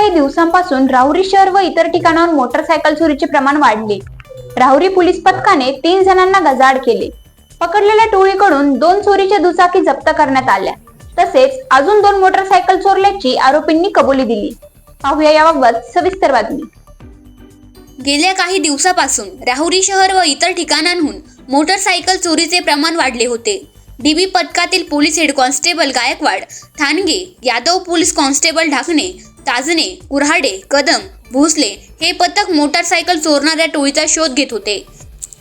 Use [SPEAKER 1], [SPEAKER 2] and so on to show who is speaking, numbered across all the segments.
[SPEAKER 1] काही दिवसांपासून राहुरी शहर व इतर ठिकाणावर मोटरसायकल चोरीचे प्रमाण वाढले। राहुरी पोलीस पथकाने 3 जणांना गजाआड केले। पकडलेल्या टोळीकडून 2 चोरीच्या दुचाकी जप्त करण्यात आल्या। तसेच अजून 2 मोटरसायकल चोरल्याची आरोपींनी कबुली दिली। पाहूया याबाबत सविस्तर बातमी।
[SPEAKER 2] गेल्या काही दिवसापासून राहुरी शहर व इतर ठिकाणांहून मोटरसायकल चोरीचे प्रमाण वाढले होते। डीबी पथकातील police head constable Gaikwad, Thange, Yadav, police constable Dhakne, Tajne, Kurhade, Kadam, Bhosale हे पथक मोटरसायकल चोरणाऱ्या टोळीचा शोध घेत होते।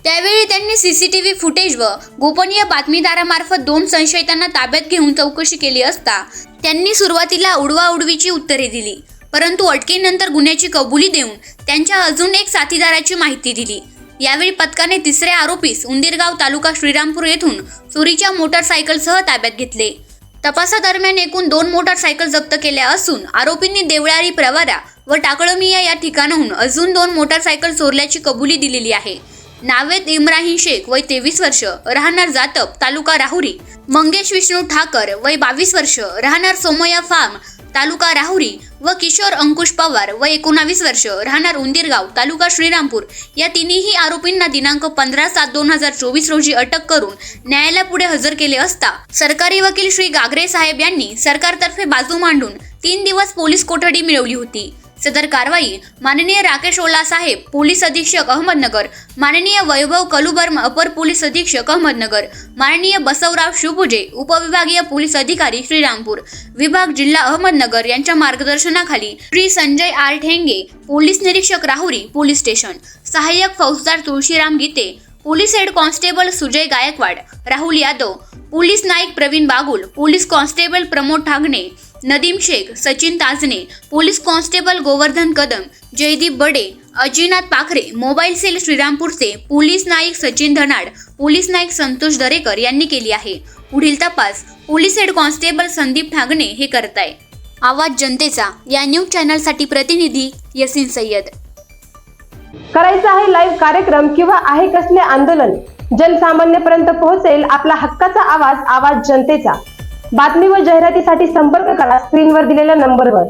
[SPEAKER 2] त्यावेळी त्यांनी सीसीटीव्ही फुटेज व गोपनीय बातमीदारामार्फत 2 संशयितांना ताब्यात घेऊन चौकशी केली असता त्यांनी सुरुवातीला उडवाउडवीची उत्तरे दिली, परंतु अटकेनंतर गुन्ह्याची कबुली देऊन त्यांच्या अजून एक साथीदाराची माहिती दिली। यावेळी पथकाने तिसऱ्या आरोपीस उंदीरगाव तालुका श्रीरामपूर येथून चोरीच्या मोटरसायकलसह ताब्यात घेतले। तपासादरम्यान एकूण 2 मोटरसायकल जप्त केल्या असून आरोपींनी देवळारी, प्रवारा व टाकळमिया या ठिकाणाहून अजून 2 मोटरसायकल चोरल्याची कबुली दिलेली आहे। नावेद इम्राहिम शेख वय 23 वर्ष, राहणार जातप, तालुका राहुरी, मंगेश विष्णू ठाकर वय 22 वर्ष, राहणार सोमय्या फार्म, तालुका राहुरी व किशोर अंकुश पवार वय 19 वर्ष, राहणार उंदीरगाव, तालुका श्रीरामपूर या तिन्ही आरोपींना दिनांक 15/7/2024 रोजी अटक करून न्यायालयापुढे हजर केले असता सरकारी वकील श्री गागरे साहेब यांनी सरकारतर्फे बाजू मांडून 3 दिवस पोलीस कोठडी मिळवली होती। सदर कारवाई माननीय राकेश ओला साहेब, पोलीस अधीक्षक अहमदनगर, माननीय वैभव कलुबर्म, अपर पोलीस अधीक्षक अहमदनगर, माननीय बसवराव शिवपुजे, उपविभागीय पोलीस अधिकारी श्रीरामपूर विभाग, जिल्हा अहमदनगर यांच्या मार्गदर्शनाखाली श्री संजय आर ठेंगे, पोलीस निरीक्षक राहुरी पोलीस स्टेशन, सहाय्यक फौजदार Tulshiram Gite, police head constable Sujay Gaikwad, Rahul Yadav, police Naik Pravin Bagul, police constable Pramod Thakne, Nadeem Shaikh, Sachin Tajne, police constable Govardhan Kadam, Jaydeep Bade, Ajinath Pakhare, mobile cell श्रीरामपूरचे पोलीस नाईक सचिन धनाड, पोलीस नाईक संतोष दरेकर यांनी केली आहे। पुढील तपास police head constable Sandeep Thakne हे करताय। आवाज जनतेचा या न्यूज चॅनलसाठी प्रतिनिधी यसीन सय्यद।
[SPEAKER 3] करायचा आहे लाईव्ह कार्यक्रम किंवा आहे कसले आंदोलन, जनसामान्यपर्यंत पोहोचेल आपला हक्काचा आवाज, आवाज जनतेचा। बातमी व जाहिरातीसाठी संपर्क करा स्क्रीनवर दिलेल्या नंबरवर।